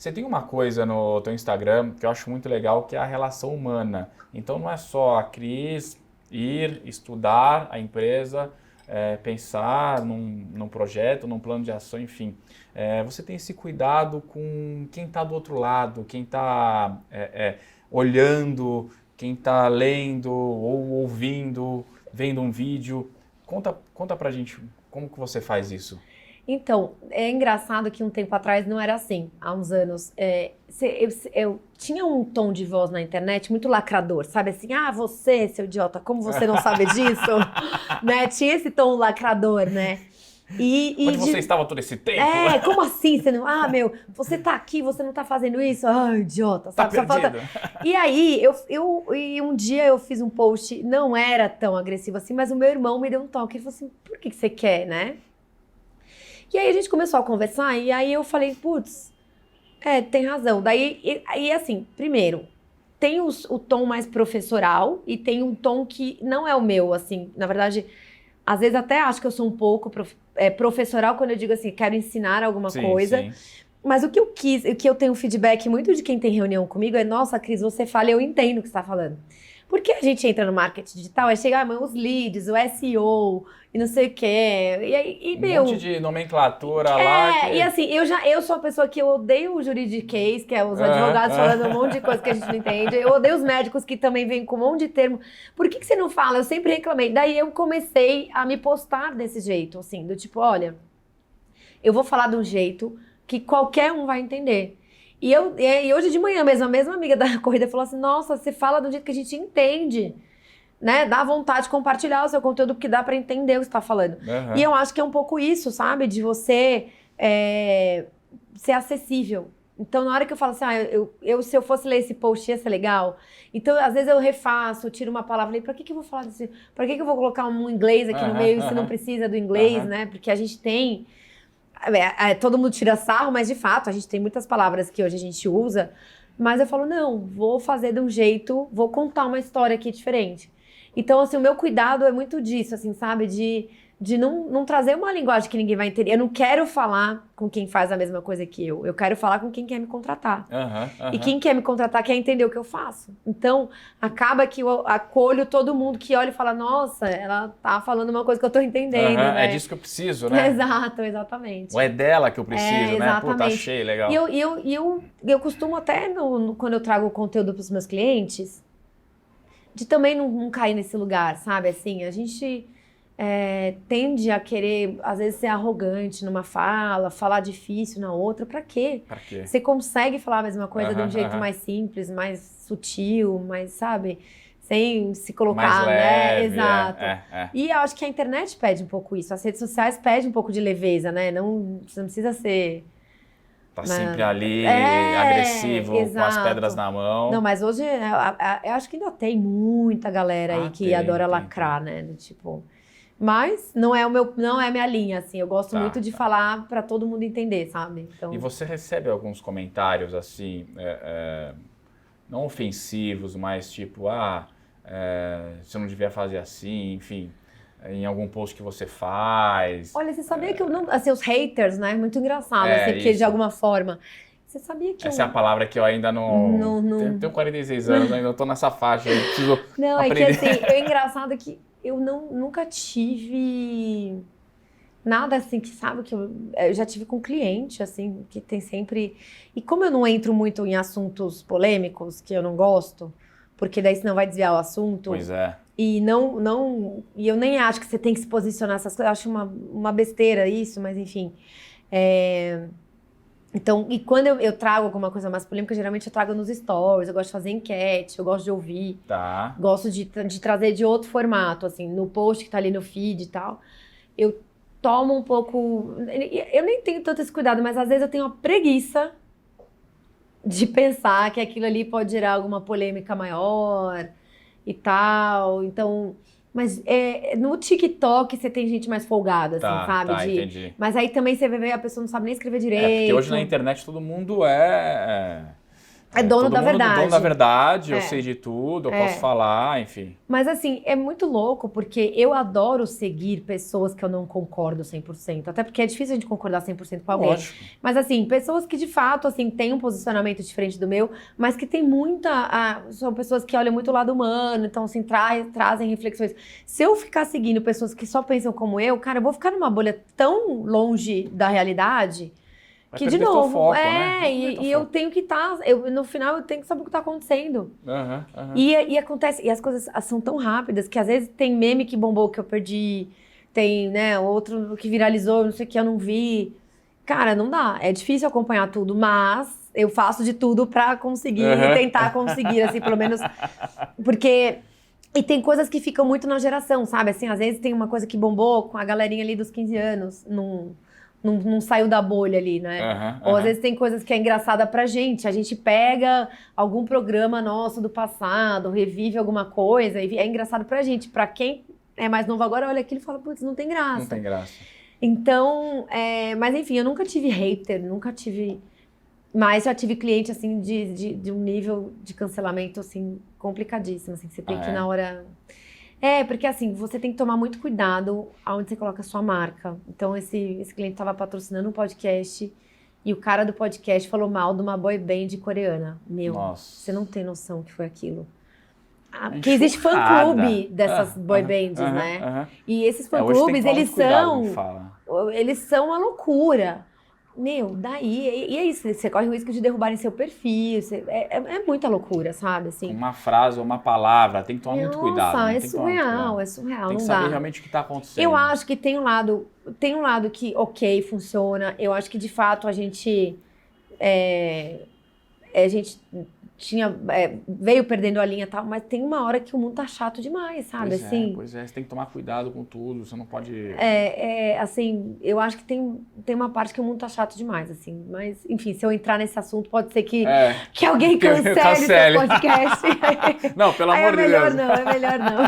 Você tem uma coisa no teu Instagram que eu acho muito legal, que é a relação humana. Então não é só a Cris ir estudar a empresa, pensar num projeto, num plano de ação, enfim. Você tem esse cuidado com quem está do outro lado, quem está olhando, quem está lendo ou ouvindo, vendo um vídeo. Conta pra gente como que você faz isso. Então, é engraçado que um tempo atrás não era assim, há uns anos. Eu tinha um tom de voz na internet muito lacrador, sabe assim? Ah, você, seu idiota, como você não sabe disso? Né? Tinha esse tom lacrador, né? Onde você estava todo esse tempo? Como assim? Você não... Ah, meu, você tá aqui, você não tá fazendo isso? Ah, idiota, Tá sabe? Só falta... perdido. E aí, e um dia eu fiz um post, não era tão agressivo assim, mas o meu irmão me deu um toque. Ele falou assim, por que você quer, né? E aí a gente começou a conversar e aí eu falei, putz, tem razão. Daí, assim, primeiro, tem o tom mais professoral e tem um tom que não é o meu, assim, na verdade, às vezes até acho que eu sou um pouco professoral quando eu digo assim, quero ensinar alguma coisa. Sim. Mas o que eu tenho feedback muito de quem tem reunião comigo é, nossa, Cris, você fala e eu entendo o que você está falando. Porque a gente entra no marketing digital, aí chega, os leads, o SEO e não sei o quê. Um monte de nomenclatura lá que... E assim, eu sou a pessoa que eu odeio o juridiquês, que é os advogados falando um monte de coisa que a gente não entende. Eu odeio os médicos que também vêm com um monte de termo. Por que você não fala? Eu sempre reclamei. Daí eu comecei a me postar desse jeito, assim, do tipo, olha, eu vou falar de um jeito que qualquer um vai entender. E hoje de manhã mesmo, a mesma amiga da corrida falou assim, nossa, você fala do jeito que a gente entende, né? Dá vontade de compartilhar o seu conteúdo, porque dá para entender o que você tá falando. Uhum. E eu acho que é um pouco isso, sabe? De você ser acessível. Então, na hora que eu falo assim, se eu fosse ler esse post, ia ser legal. Então, às vezes eu refaço, tiro uma palavra e pra que eu vou falar disso? Pra que eu vou colocar um inglês aqui no meio se não precisa do inglês, né? Porque a gente tem... todo mundo tira sarro, mas de fato, a gente tem muitas palavras que hoje a gente usa. Mas eu falo, não, vou fazer de um jeito, vou contar uma história aqui diferente. Então, assim, o meu cuidado é muito disso, assim, sabe? De não trazer uma linguagem que ninguém vai entender. Eu não quero falar com quem faz a mesma coisa que eu. Eu quero falar com quem quer me contratar. E quem quer me contratar quer entender o que eu faço. Então, acaba que eu acolho todo mundo que olha e fala, nossa, ela tá falando uma coisa que eu tô entendendo, né? É disso que eu preciso, né? Exato, exatamente. Ou é dela que eu preciso, né? Pô, tá cheio, legal. Eu costumo até, quando eu trago o conteúdo pros meus clientes, de também não cair nesse lugar, sabe? Assim, a gente tende a querer, às vezes, ser arrogante numa fala, falar difícil na outra. Pra quê? Pra quê? Você consegue falar a mesma coisa de um jeito mais simples, mais sutil, mais, sabe? Sem se colocar, mais leve, né? Exato. E eu acho que a internet pede um pouco isso. As redes sociais pedem um pouco de leveza, né? Você não precisa ser... Tá sempre ali, agressivo, exato. com as pedras na mão. Não, mas hoje eu acho que ainda tem muita galera aí que adora lacrar, né? Tipo, mas não é a minha linha, assim. Eu gosto muito de falar pra todo mundo entender, sabe? Então... E você recebe alguns comentários assim, não ofensivos, mas tipo, você não devia fazer assim, enfim. Em algum post que você faz. Olha, você sabia que eu não... Assim, os haters, né? Muito engraçado, assim, que de alguma forma... Você sabia que essa é a palavra que eu ainda não... Tenho 46 anos, ainda tô nessa faixa, eu preciso aprender. É que assim, é engraçado que eu nunca tive nada assim, que sabe, que eu já tive com cliente, assim, que tem sempre... E como eu não entro muito em assuntos polêmicos, que eu não gosto, porque daí senão vai desviar o assunto... Pois é. E e eu nem acho que você tem que se posicionar essas coisas, eu acho uma besteira isso, mas enfim. Então, e quando eu trago alguma coisa mais polêmica, geralmente eu trago nos stories, eu gosto de fazer enquete, eu gosto de ouvir. Tá. Gosto de trazer de outro formato, assim, no post que tá ali no feed e tal. Eu tomo um pouco... Eu nem tenho tanto esse cuidado, mas às vezes eu tenho uma preguiça de pensar que aquilo ali pode gerar alguma polêmica maior... e tal, então... Mas no TikTok você tem gente mais folgada, assim, sabe? Entendi. Mas aí também você vê a pessoa não sabe nem escrever direito. Porque hoje na internet todo mundo É dono da verdade. Dono da verdade, eu É. sei de tudo, eu posso falar, enfim. Mas assim, é muito louco, porque eu adoro seguir pessoas que eu não concordo 100%. Até porque é difícil a gente concordar 100% com alguém. Lógico. Mas assim, pessoas que de fato, assim, têm um posicionamento diferente do meu, mas que tem são pessoas que olham muito o lado humano, então assim, trazem reflexões. Se eu ficar seguindo pessoas que só pensam como eu, cara, eu vou ficar numa bolha tão longe da realidade... Vai Que, de perder teu novo, foco, né? e eu tenho que estar, no final eu tenho que saber o que está acontecendo. E acontece, e as coisas são tão rápidas que às vezes tem meme que bombou que eu perdi, tem, né, outro que viralizou, não sei o que, eu não vi. Cara, não dá, é difícil acompanhar tudo, mas eu faço de tudo para conseguir, tentar conseguir, assim, pelo menos, porque... E tem coisas que ficam muito na geração, sabe? Assim, às vezes tem uma coisa que bombou com a galerinha ali dos 15 anos, não saiu da bolha ali, né? Ou às vezes tem coisas que é engraçada pra gente. A gente pega algum programa nosso do passado, revive alguma coisa e é engraçado pra gente. Pra quem é mais novo agora, olha aquilo e fala, putz, não tem graça. Não tem graça. Então, mas enfim, eu nunca tive hater, nunca tive... Mas já tive cliente, assim, de um nível de cancelamento, assim, complicadíssimo. Assim, você tem que, na hora... porque assim, você tem que tomar muito cuidado aonde você coloca a sua marca. Então, esse cliente estava patrocinando um podcast e o cara do podcast falou mal de uma boy band coreana. Nossa. Você não tem noção que foi aquilo. Porque existe fã-clube dessas boy bands, né? E esses fã-clubes, eles são uma loucura. Daí, e é isso, você corre o risco de derrubarem seu perfil, é muita loucura, sabe, assim. Uma frase ou uma palavra, tem que tomar muito cuidado. Nossa, é surreal, tem que saber realmente o que está acontecendo. Eu acho que tem um lado que, ok, funciona, eu acho que de fato a gente veio perdendo a linha e tal, mas tem uma hora que o mundo tá chato demais, sabe? Pois é, você tem que tomar cuidado com tudo, você não pode... assim, eu acho que tem uma parte que o mundo tá chato demais, assim, mas, enfim, se eu entrar nesse assunto, pode ser que alguém cancele seu podcast. Não, pelo amor de Deus. É melhor não.